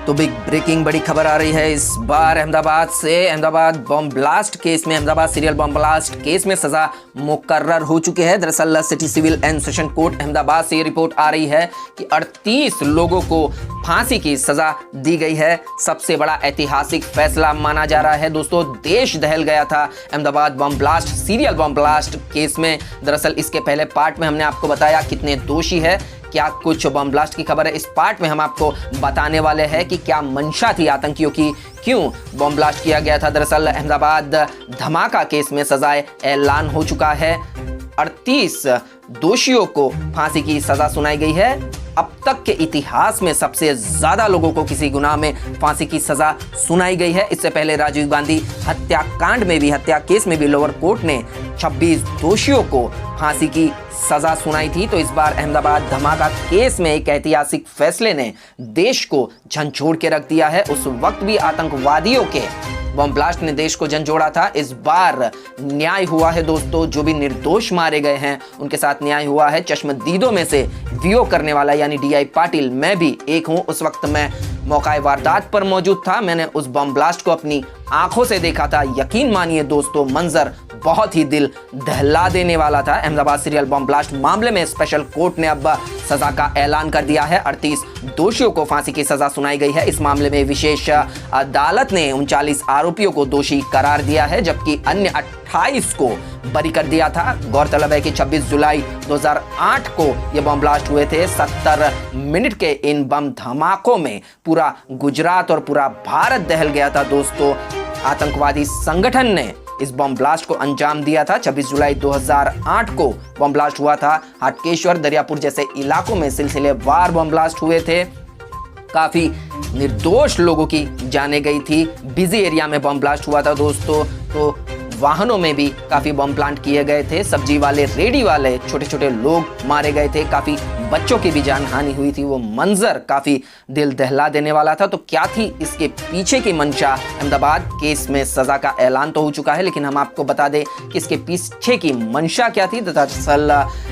तो big breaking बड़ी खबर आ रही है इस बार अहमदाबाद से। अहमदाबाद बॉम्ब ब्लास्ट केस में, Ahmedabad serial bomb blast case में सजा मुकर्रर हो चुकी है। दरअसल city civil and session court Ahmedabad से ये रिपोर्ट आ रही है कि 38 लोगों को फांसी की सजा दी गई है। सबसे बड़ा ऐतिहासिक फैसला माना जा रहा है। दोस्तों, देश दहल गया था Ahmedabad bomb blast, serial bomb blast case में। दरअसल इसके पहले पार्ट में हमने आपको बताया कितने दोषी है, क्या कुछ बम ब्लास्ट की खबर है। इस पार्ट में हम आपको बताने वाले हैं कि क्या मंशा थी आतंकियों की, क्यों बम ब्लास्ट किया गया था। दरअसल अहमदाबाद धमाका केस में सजाए ऐलान हो चुका है। 38 दोषियों को फांसी की सजा सुनाई गई है। अब तक के इतिहास में सबसे ज्यादा लोगों को किसी गुनाह में फांसी की सजा सुनाई गई है। इससे पहले राजीव गांधी हत्याकांड में भी, हत्या केस में भी लोअर कोर्ट ने 26 दोषियों को फांसी की सजा सुनाई थी। तो इस बार अहमदाबाद धमाका केस में एक ऐतिहासिक फैसले ने देश को झंझोड़ के रख दिया है। उस वक्त भी आतंकवादियों के बम ब्लास्ट ने देश को झंझोड़ा था। इस बार न्याय हुआ है दोस्तों। जो भी निर्दोष मारे गए हैं उनके साथ न्याय हुआ है। चश्मदीदों में से वीओ करने वाला यानी डीआई पाटिल, मैं भी एक हूं। उस वक्त मैं मौका वारदात पर मौजूद था। मैंने उस बम ब्लास्ट को अपनी आंखों से देखा था। यकीन मानिए दोस्तों, मंजर बहुत ही दिल दहला देने वाला था। अहमदाबाद सीरियल बम ब्लास्ट मामले में स्पेशल कोर्ट ने अब सजा का ऐलान कर दिया है। 38 दोषियों को फांसी की सजा सुनाई गई है। इस मामले में विशेष अदालत ने 39 आरोपियों को दोषी करार दिया है, जबकि अन्य 28 को बरी कर दिया था। गौरतलब है कि 26 जुलाई 2008 को ये बम ब्लास्ट हुए थे। 70 मिनट के इन बम धमाकों में पूरा गुजरात और पूरा भारत दहल गया था दोस्तों। आतंकवादी संगठन ने इस बम ब्लास्ट को अंजाम दिया था। 26 जुलाई 2008 को बम ब्लास्ट हुआ था। हाटकेश्वर, दरियापुर जैसे इलाकों में सिलसिलेवार बम ब्लास्ट हुए थे। काफी निर्दोष लोगों की जाने गई थी। बिजी एरिया में बम ब्लास्ट हुआ था दोस्तों। तो वाहनों में भी काफी बम प्लांट किए गए थे। सब्जी वाले, रेडी वाले, छोटे छोटे लोग मारे गए थे। काफी बच्चों की भी जान हानि हुई थी। वो मंजर काफी दिल दहला देने वाला था। तो क्या थी इसके पीछे की मंशा। अहमदाबाद केस में सजा का ऐलान तो हो चुका है, लेकिन हम आपको बता दें कि इसके पीछे की मंशा क्या थी। दरअसल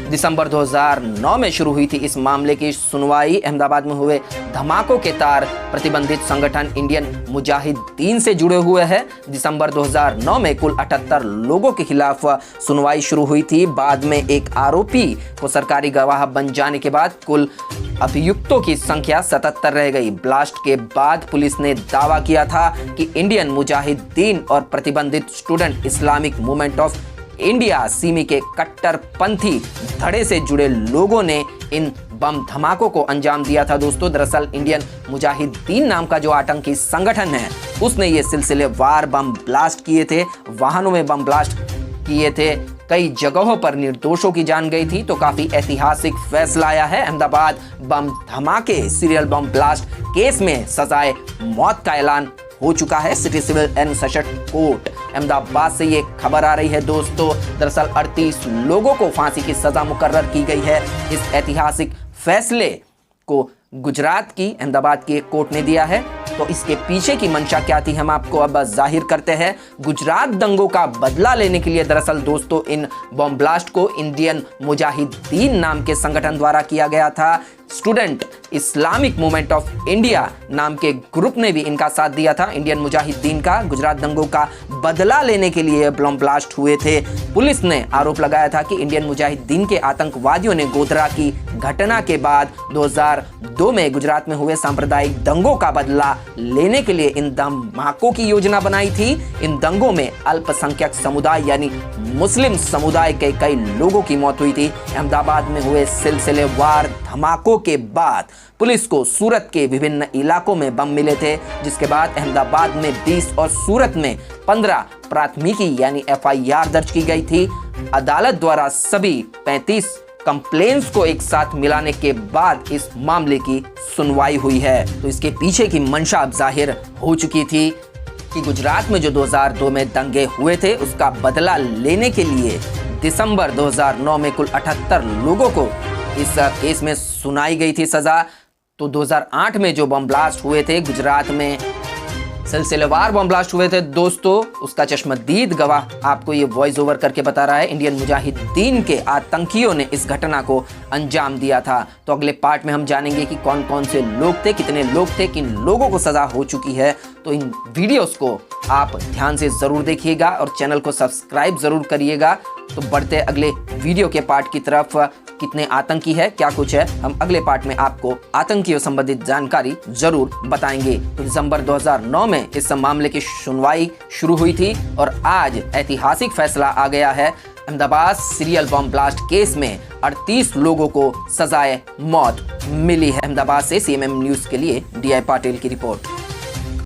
दिसंबर 2009 में शुरू हुई थी इस मामले की सुनवाई। अहमदाबाद में हुए धमाकों के तार प्रतिबंधित संगठन इंडियन मुजाहिदीन से जुड़े हुए हैं। दिसंबर 2009 में कुल 78 लोगों के खिलाफ सुनवाई शुरू हुई थी। बाद में एक आरोपी को सरकारी गवाह बन जाने के बाद कुल अभियुक्तों की संख्या 77 रह गई। ब्लास्ट के बाद पुलिस ने दावा किया था कि इंडियन मुजाहिदीन और प्रतिबंधित student Islamic movement of India Simi के कट्टरपंथी धड़े से जुड़े लोगों ने इन बम धमाकों को अंजाम दिया था दोस्तों। दरअसल इंडियन मुजाहिदीन नाम का जो आतंकी संगठन है, उसने ये सिलसिलेवार बम ब्लास्ट किए थे। वाहनों में बम ब्लास्ट किए थे। कई जगहों पर निर्दोषों की जान गई थी। तो काफी ऐतिहासिक फैसला आया है। अहमदाबाद बम धमाके सीरियल बम ब्लास्ट केस में सजाए मौत का ऐलान हो चुका है। City civil and session court Ahmedabad से ये खबर आ रही है दोस्तों। दरअसल 38 लोगों को फांसी की सजा मुकर्रर की गई है। इस ऐतिहासिक फैसले को गुजरात की, अहमदाबाद की एक कोर्ट ने दिया है। तो इसके पीछे की मंशा क्या थी, हम आपको अब जाहिर करते हैं। गुजरात दंगों का बदला लेने के लिए दरअसल दोस्तों इन बम ब्लास्ट को इंडियन मुजाहिदीन नाम के संगठन द्वारा किया गया था। Student Islamic movement of India नाम के ग्रुप ने भी इनका साथ दिया था, इंडियन मुजाहिदीन का। गुजरात दंगों का बदला लेने के लिए बम ब्लास्ट हुए थे। पुलिस ने आरोप लगाया था कि इंडियन मुजाहिदीन के आतंकवादियों ने गोधरा की घटना के बाद 2002 में गुजरात में हुए सांप्रदायिक दंगों का बदला लेने के लिए इन धमाकों की योजना बनाई थी। इन दंगों में अल्पसंख्यक समुदाय यानी मुस्लिम समुदाय के कई लोगों की मौत हुई थी। अहमदाबाद में हुए सिलसिलेवार धमाकों के बाद पुलिस को सूरत के विभिन्न इलाकों में बम मिले थे, जिसके बाद अहमदाबाद में 20 और सूरत में 15 प्राथमिकी यानी एफआईआर दर्ज की गई थी। अदालत द्वारा सभी 35 कंप्लेंट्स को एक साथ मिलाने के बाद इस मामले की सुनवाई हुई है। तो इसके पीछे की मंशा अब जाहिर हो चुकी थी कि गुजरात में जो 2002 में दंगे हुए थे, उसका बदला लेने के लिए दिसंबर 2009 में कुल 78 लोगों को इस केस में सुनाई गई थी सजा। तो 2008 में जो बम ब्लास्ट हुए थे गुजरात में, सिलसिलेवार बम ब्लास्ट हुए थे दोस्तों, उसका चश्मदीद गवाह आपको ये वॉइस ओवर करके बता रहा है। इंडियन मुजाहिदीन के आतंकियों ने इस घटना को अंजाम दिया था। तो अगले पार्ट में हम जानेंगे कि कौन कौन से लोग थे, कितने लोग थे, किन लोगों को सजा हो चुकी है। तो इन वीडियोस को आप ध्यान से जरूर देखिएगा और चैनल को सब्सक्राइब जरूर करिएगा। तो बढ़ते अगले वीडियो के पार्ट की तरफ। कितने आतंकी है, क्या कुछ है, हम अगले पार्ट में आपको आतंकियों संबंधित जानकारी जरूर बताएंगे। तो दिसंबर 2009 में इस मामले की सुनवाई शुरू हुई थी और आज ऐतिहासिक फैसला आ गया है। Ahmedabad serial bomb blast case में 38 लोगों को सजाए मौत मिली है। अहमदाबाद से CMM न्यूज के लिए DI पाटिल की रिपोर्ट।